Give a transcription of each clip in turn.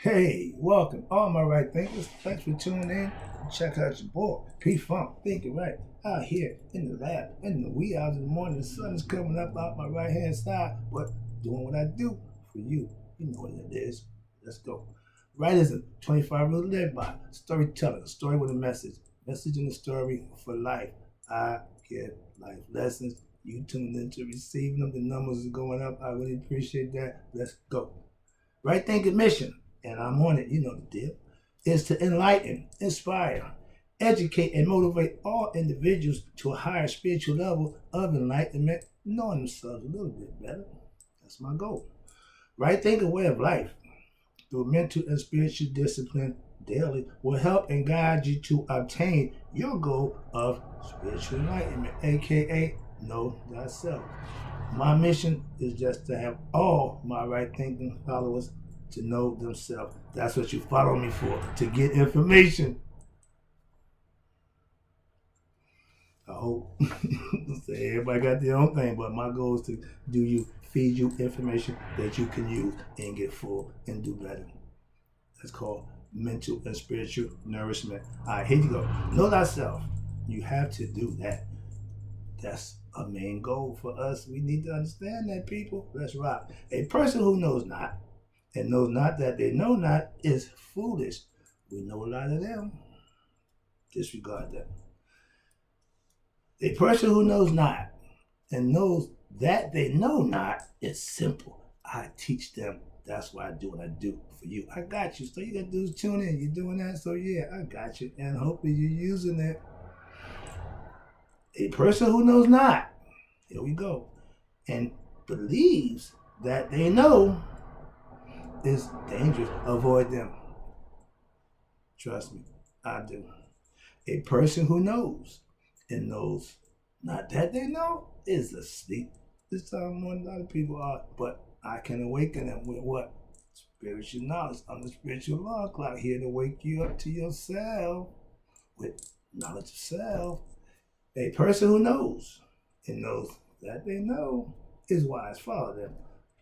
Hey, welcome, all my right thinkers. Thanks for tuning in. Check out your boy, P Funk, thinking right, out here in the lab, in the wee hours of the morning. The sun is coming up out my right hand side, but doing what I do for you. You know what it is. Let's go. Wright is a 25 rule to live by. Storyteller, a story with a message. Message in the story for life. I give life lessons. You tuned in to receive them. The numbers are going up. I really appreciate that. Let's go. Right thinking mission, and I'm on it, you know the deal, is to enlighten, inspire, educate, and motivate all individuals to a higher spiritual level of enlightenment, knowing themselves a little bit better. That's my goal. Right thinking way of life through mental and spiritual discipline daily will help and guide you to obtain your goal of spiritual enlightenment, aka know thyself. My mission is just to have all my right thinking followers to know themselves. That's what you follow me for, to get information. I hope. Everybody got their own thing, but my goal is to feed you information that you can use and get full and do better. That's called mental and spiritual nourishment. All right, here you go. Know thyself. You have to do that. That's a main goal for us. We need to understand that, people. Let's rock. A person who knows not and knows not that they know not is foolish. We know a lot of them. Disregard them. A person who knows not and knows that they know not is simple. I teach them. That's why I do what I do for you. I got you. So you got to do is tune in. You're doing that. So yeah, I got you. And hopefully you're using it. A person who knows not, here we go, and believes that they know is dangerous. Avoid them. Trust me, I do. A person who knows and knows not that they know is asleep. This time more than a lot of people are, but I can awaken them with what? Spiritual knowledge. I'm the spiritual law clock here to wake you up to yourself with knowledge of self. A person who knows and knows that they know is wise. Follow them.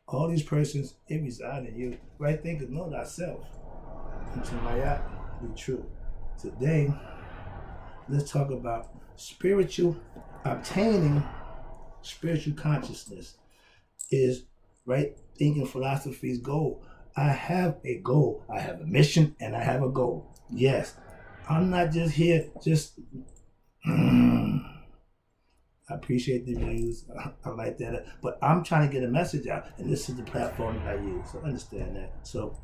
All these persons, it reside in you. Right thinkers, know thyself. Until my be true. Today, let's talk about obtaining spiritual consciousness is right thinking philosophy's goal. I have a goal. I have a mission and I have a goal. Yes, I'm not just here I appreciate the views. I like that. But I'm trying to get a message out, and this is the platform that I use. So understand that. So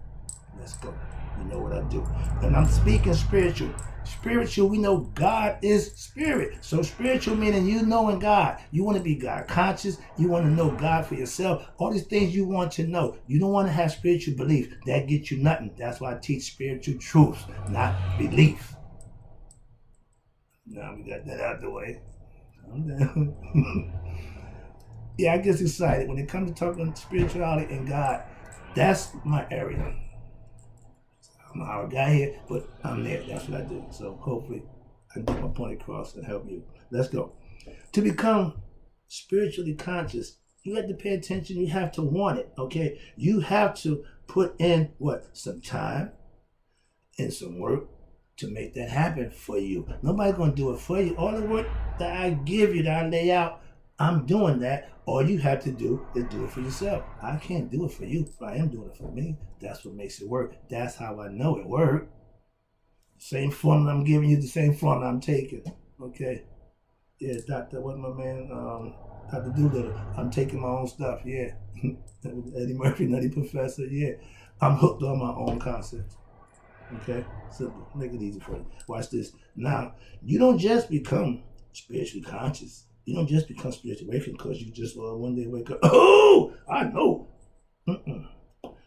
let's go. You know what I do. And I'm speaking spiritual. Spiritual, we know God is spirit. So spiritual meaning you knowing God. You want to be God conscious. You want to know God for yourself. All these things you want to know. You don't want to have spiritual belief. That gets you nothing. That's why I teach spiritual truths, not belief. Now we got that out the way. I'm down. Yeah, I get excited when it comes to talking spirituality and God. That's my area. I don't know how I got here, but I'm there. That's what I do. So hopefully I can get my point across and help you. Let's go. To become spiritually conscious, you have to pay attention. You have to want it, okay? You have to put in some time and some work to make that happen for you. Nobody's going to do it for you. All the work that I give you, that I lay out, I'm doing that. All you have to do is do it for yourself. I can't do it for you, but I am doing it for me. That's what makes it work. That's how I know it worked. Same formula I'm giving you, the same formula I'm taking. Okay? Yeah, Dr. What my man, Dr. Doolittle. I'm taking my own stuff, yeah. Eddie Murphy, Nutty Professor, yeah. I'm hooked on my own concepts. Okay? Simple. Make it easy for you. Watch this. Now, you don't just become spiritually conscious. You don't just become spiritually awakened because you just one day wake up, oh, I know.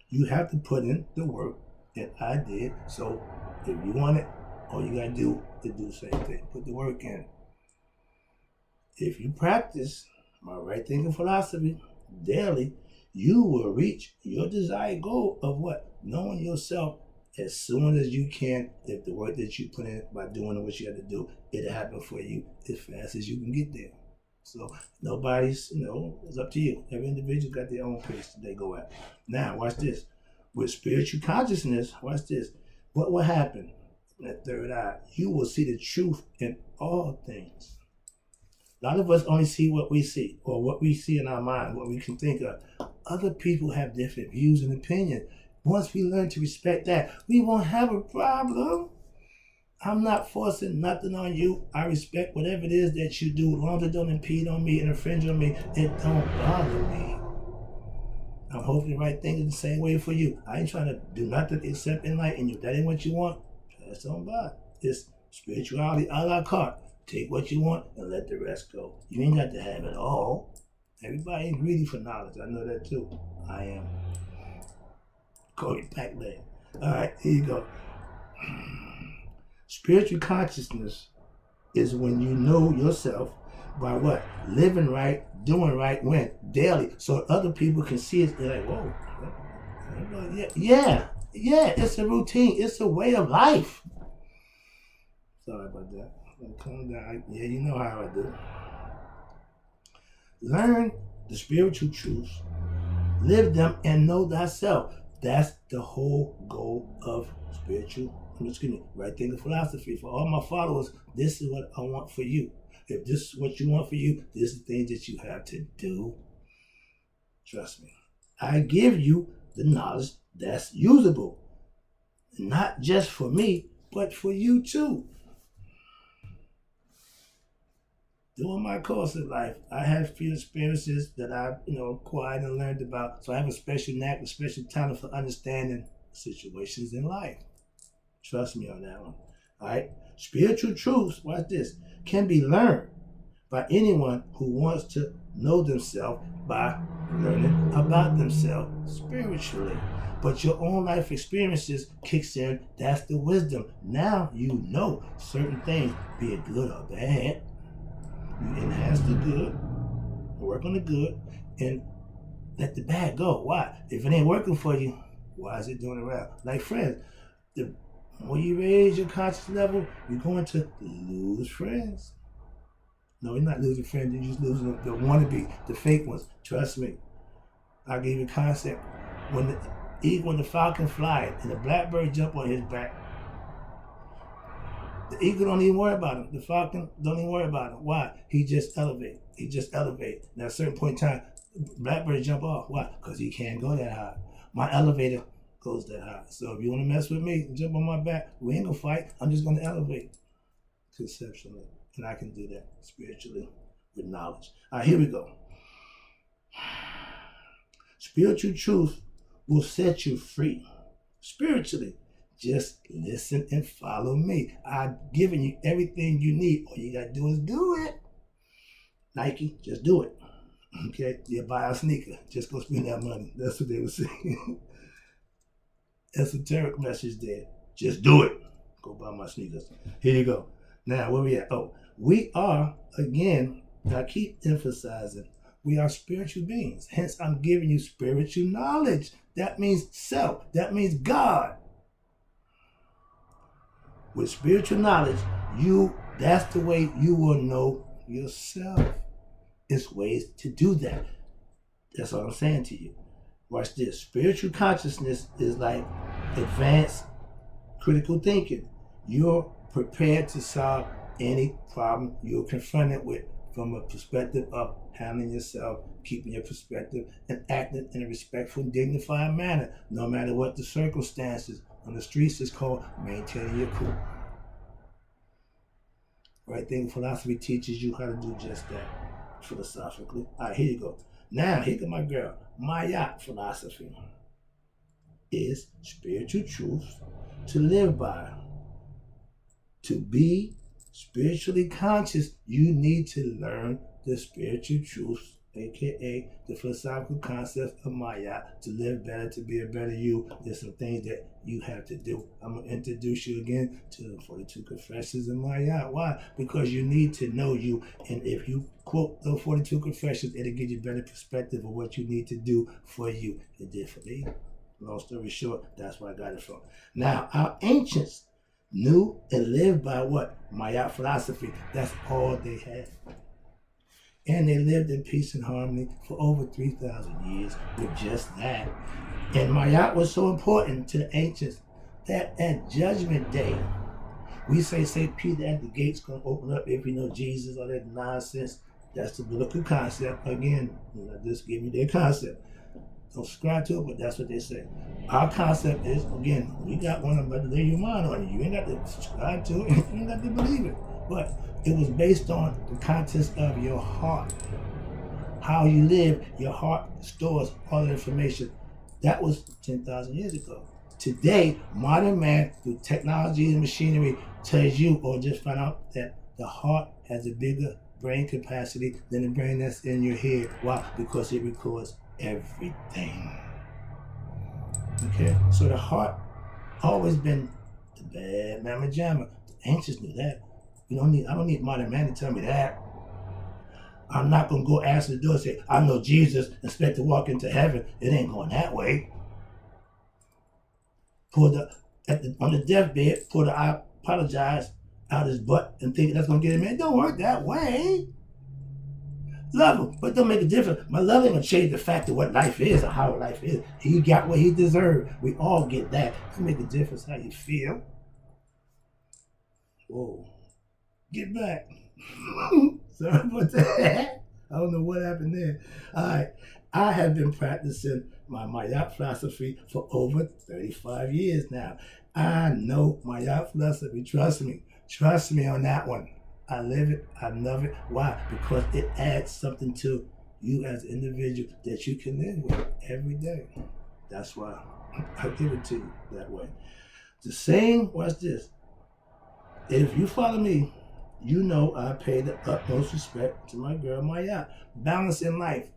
You have to put in the work that I did. So if you want it, all you got to do is do the same thing. Put the work in. If you practice my right thinking philosophy daily, you will reach your desired goal of what? Knowing yourself as soon as you can. If the work that you put in by doing what you have to do, it'll happen for you as fast as you can get there. So nobody's, it's up to you. Every individual got their own pace that they go at. Now, watch this. With spiritual consciousness, watch this. What will happen in that third eye? You will see the truth in all things. A lot of us only see what we see, or what we see in our mind, what we can think of. Other people have different views and opinions. Once we learn to respect that, we won't have a problem. I'm not forcing nothing on you. I respect whatever it is that you do. As long as it don't impede on me and infringe on me, it don't bother me. I'm hoping the right thing is the same way for you. I ain't trying to do nothing except enlighten you. That ain't what you want. Pass on by. It's spirituality a la carte. Take what you want and let the rest go. You ain't got to have it all. Everybody ain't greedy for knowledge. I know that too. I am. Call me back there. All right, here you go. Spiritual consciousness is when you know yourself by what? Living right, doing right, when? Daily. So other people can see it. They're like, whoa. Yeah, it's a routine. It's a way of life. Sorry about that. Calm down. Yeah, you know how I do. Learn the spiritual truths. Live them and know thyself. That's the whole goal of right thinking philosophy. For all my followers, this is what I want for you. If this is what you want for you, this is the things that you have to do. Trust me. I give you the knowledge that's usable. Not just for me, but for you too. During my course of life, I had few experiences that I, acquired and learned about. So I have a special knack, a special talent for understanding situations in life. Trust me on that one. All right? Spiritual truths, watch this, can be learned by anyone who wants to know themselves by learning about themselves spiritually. But your own life experiences kicks in. That's the wisdom. Now you know certain things, be it good or bad. You enhance the good, work on the good, and let the bad go. Why? If it ain't working for you, why is it doing it around? Like friends, the more you raise your conscious level, you're going to lose friends. No, you're not losing friends. You're just losing the wannabe, the fake ones. Trust me. I'll give you a concept. When the falcon flies and the blackbird jump on his back, the eagle don't even worry about him. The falcon don't even worry about him. Why? He just elevate. Now, at a certain point in time, blackbird jump off. Why? Because he can't go that high. My elevator goes that high. So if you want to mess with me, jump on my back. We ain't gonna fight. I'm just gonna elevate conceptually, and I can do that spiritually with knowledge. All right, here we go. Spiritual truth will set you free spiritually. Just listen and follow me. I've given you everything you need. All you gotta do is do it. Nike, just do it. Okay? You buy a sneaker, just go spend that money. That's what they were saying. Esoteric message there. Just do it. Go buy my sneakers. Here you go. Now, where we at? Oh, we are, again, I keep emphasizing, we are spiritual beings. Hence, I'm giving you spiritual knowledge. That means self. That means God. With spiritual knowledge, that's the way you will know yourself. There's ways to do that. That's all I'm saying to you. Watch this. Spiritual consciousness is like advanced critical thinking. You're prepared to solve any problem you're confronted with from a perspective of handling yourself, keeping your perspective, and acting in a respectful, dignified manner, no matter what the circumstances. On the streets, it's called maintaining your cool. Right thing philosophy teaches you how to do just that, philosophically. All right, here you go. Now, here comes my girl. Maya philosophy is spiritual truths to live by. To be spiritually conscious, you need to learn the spiritual truths, aka the philosophical concepts of Maya, to live better, to be a better you. There's some things that you have to do. I'm going to introduce you again to the 42 Confessions of Maya. Why? Because you need to know you, and if you quote the 42 Confessions, it'll give you a better perspective of what you need to do for you. It did for me. Long story short, that's where I got it from. Now, our ancients knew and lived by what? Maya philosophy. That's all they had. And they lived in peace and harmony for over 3,000 years with just that. And Mayat was so important to the ancients that at Judgment Day, we say St. Peter at the gates gonna open up if you know Jesus, all that nonsense. That's the biblical concept. Again, just give me their concept. Don't subscribe to it, but that's what they say. Our concept is, again, we got one, I'm about to lay your mind on it. You ain't got to subscribe to it, you ain't got to believe it. But it was based on the contents of your heart. How you live, your heart stores all the information. That was 10,000 years ago. Today, modern man, through technology and machinery, tells you or just found out that the heart has a bigger brain capacity than the brain that's in your head. Why? Because it records everything. Okay? So the heart always been the bad mamma jamma. The ancients knew that. I don't need modern man to tell me that. I'm not gonna go answer the door and say, I know Jesus, expect to walk into heaven. It ain't going that way. On the deathbed, pour the I apologize out his butt and think that's gonna get him in. It don't work that way. Love him, but don't make a difference. My love ain't gonna change the fact of what life is or how life is. He got what he deserved. We all get that. It don't make a difference how you feel. Whoa. Get back. Sorry about that. I don't know what happened there. All right. I have been practicing my Mayat philosophy for over 35 years now. I know Mayat philosophy. Trust me. Trust me on that one. I live it. I love it. Why? Because it adds something to you as an individual that you can live with every day. That's why I give it to you that way. The saying, watch this. If you follow me, you know I pay the utmost respect to my girl Mayat. Balance in life.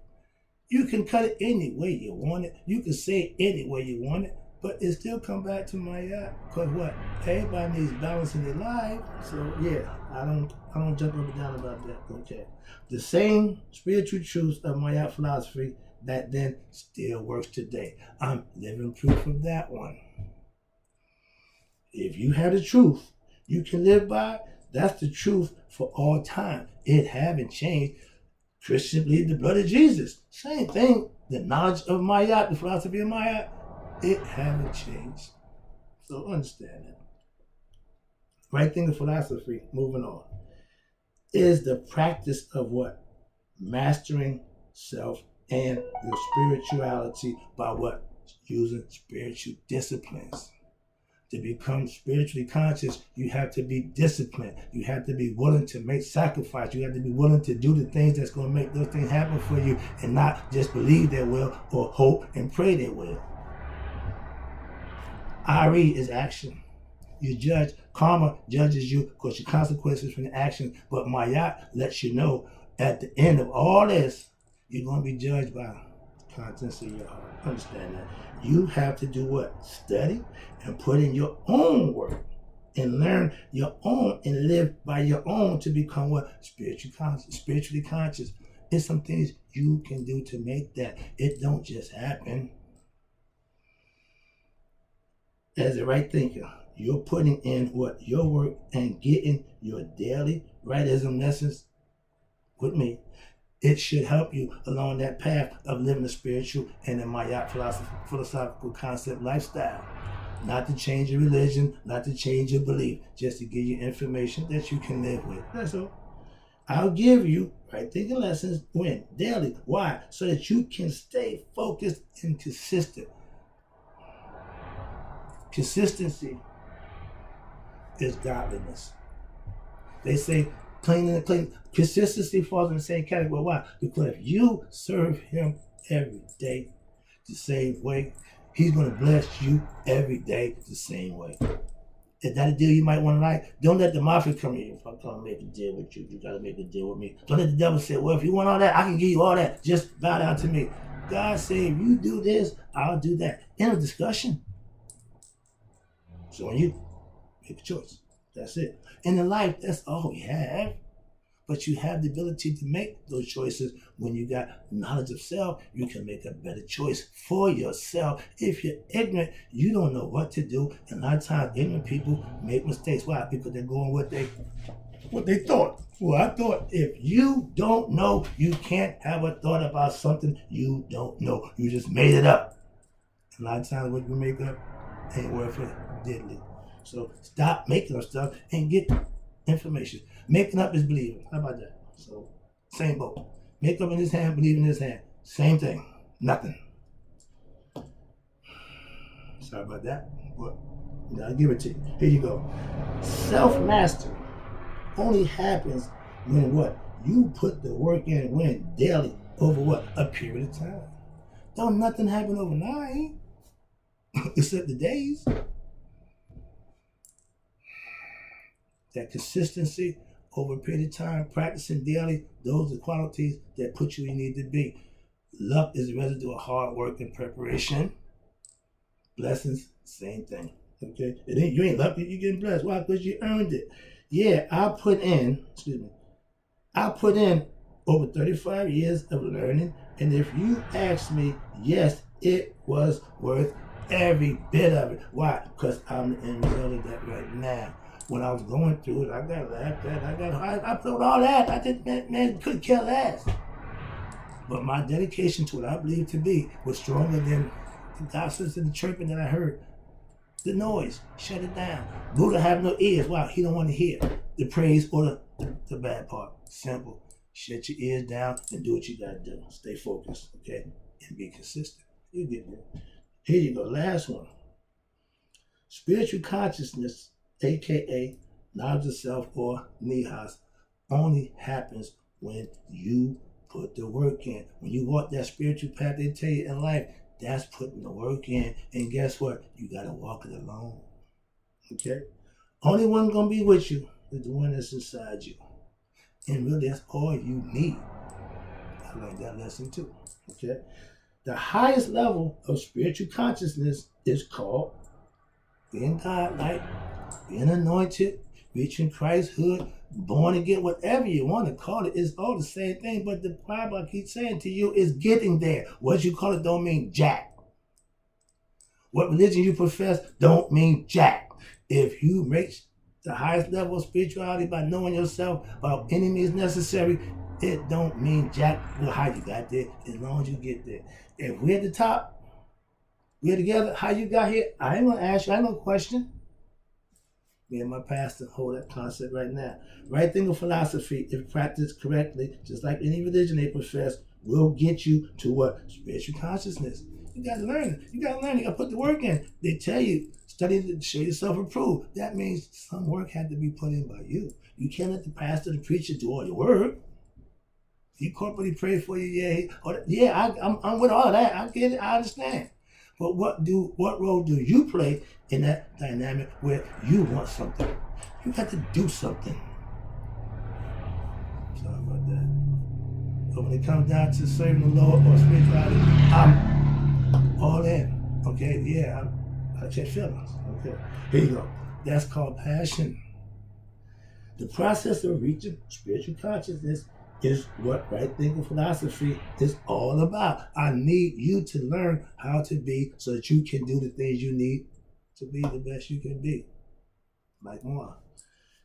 You can cut it any way you want it. You can say it any way you want it, but it still come back to Mayat. Because what? Everybody needs balance in their life. So yeah, I don't jump up and down about that. Okay. The same spiritual truths of Mayat philosophy that then still works today. I'm living proof of that one. If you have the truth you can live by, that's the truth for all time. It haven't changed. Christians believe the blood of Jesus. Same thing. The knowledge of Mayat, the philosophy of Mayat, it haven't changed. So understand that. Right thing of philosophy, moving on, is the practice of what? Mastering self and your spirituality by what? Using spiritual disciplines. To become spiritually conscious, you have to be disciplined. You have to be willing to make sacrifice. You have to be willing to do the things that's going to make those things happen for you and not just believe they will or hope and pray they will. RE is action. You judge. Karma judges you because your consequences from the action. But Mayat lets you know at the end of all this, you're going to be judged by the contents of your heart. Understand that. You have to do what? Study and put in your own work and learn your own and live by your own to become what? Spiritually conscious. There's some things you can do to make that. It don't just happen. As a right thinker, you're putting in what? Your work and getting your daily rightism lessons with me. It should help you along that path of living a spiritual and a Mayat philosophical concept lifestyle. Not to change your religion, not to change your belief, just to give you information that you can live with. That's all. I'll give you right thinking lessons when? Daily. Why? So that you can stay focused and consistent. Consistency is godliness. They say clean and clean. Consistency falls in the same category. Why? Because if you serve him every day the same way, he's going to bless you every day the same way. Is that a deal you might want to like? Don't let the mafia come in. If I'm going to make a deal with you, you got to make a deal with me. Don't let the devil say, well, if you want all that, I can give you all that. Just bow down to me. God said, if you do this, I'll do that. End of discussion. So when you make a choice, that's it. In the life, that's all we have. But you have the ability to make those choices. When you got knowledge of self, you can make a better choice for yourself. If you're ignorant, you don't know what to do. And a lot of times, ignorant people make mistakes. Why? Because they're going what they What they thought. Well, I thought if you don't know, you can't have a thought about something you don't know. You just made it up. A lot of times what you make up ain't worth it diddly. So stop making up stuff and get information. Making up is believing. How about that? So same boat. Make up in his hand, believe in his hand. Same thing. Nothing. Sorry about that. But I'll give it to you. Here you go. Self-mastery only happens when what? You put the work in when daily over what? A period of time. Don't nothing happen overnight. Except the days. That consistency over a period of time, practicing daily, those are qualities that put you where you need to be. Luck is a residue of hard work and preparation. Blessings, same thing. Okay? You ain't lucky, you're getting blessed. Why? Because you earned it. Yeah, I put in over 35 years of learning, and if you ask me, yes, it was worth every bit of it. Why? Because I'm in the middle of that right now. When I was going through it, I got laughed at, I put all that. I didn't, man, couldn't care less. But my dedication to what I believe to be was stronger than the gossips and the chirping that I heard. The noise, shut it down. Buddha have no ears. Why? He don't want to hear the praise or the bad part. Simple. Shut your ears down and do what you gotta do. Stay focused, okay? And be consistent. You get there. Here you go, last one. Spiritual consciousness, aka knowledge of self or nihas, only happens when you put the work in. When you walk that spiritual path they tell you in life, that's putting the work in. And guess what? You gotta walk it alone. Okay? Only one gonna be with you is the one that's inside you. And really, that's all you need. I learned that lesson too. Okay? The highest level of spiritual consciousness is called being godlike, being anointed, reaching Christhood, born again, whatever you want to call it. It's all the same thing. But the Bible, I keep saying to you, is getting there. What you call it don't mean jack. What religion you profess don't mean jack. If you reach the highest level of spirituality by knowing yourself, by any means necessary, it don't mean jack how you got there, as long as you get there. If we're at the top, we're together, how you got here, I ain't gonna ask you, I ain't gonna question. Me and my pastor hold that concept right now. Right thinking philosophy, if practiced correctly, just like any religion they profess, will get you to what? Spiritual consciousness. You gotta learn it. You gotta put the work in. They tell you, study to show yourself approved. That means some work had to be put in by you. You can't let the pastor, the preacher do all your work. He corporately pray for you, I'm with all that. I get it, I understand. But what role do you play in that dynamic where you want something? You got to do something. Sorry about that. But when it comes down to serving the Lord or spirituality, I'm all in. Okay, yeah, I check feelings. Okay, here you go. That's called passion. The process of reaching spiritual consciousness is what right thinking philosophy is all about. I need you to learn how to be so that you can do the things you need to be the best you can be. Like more.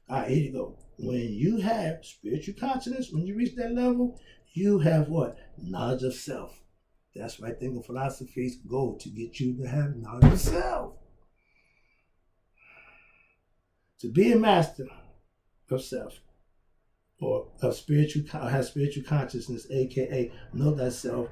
All right, here you go. When you have spiritual consciousness, when you reach that level, you have what? Knowledge of self. That's right thinking philosophy's goal, to get you to have knowledge of self. To be a master of self, or of spiritual, has spiritual consciousness, aka know thyself,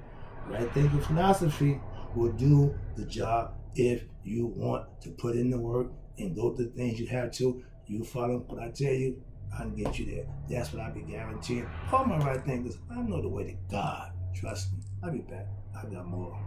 right thinking philosophy will do the job if you want to put in the work and go through the things you have to. You follow what I tell you, I can get you there. That's what I be guaranteeing. All my right thinkers, I know the way to God. Trust me. I'll be back. I got more.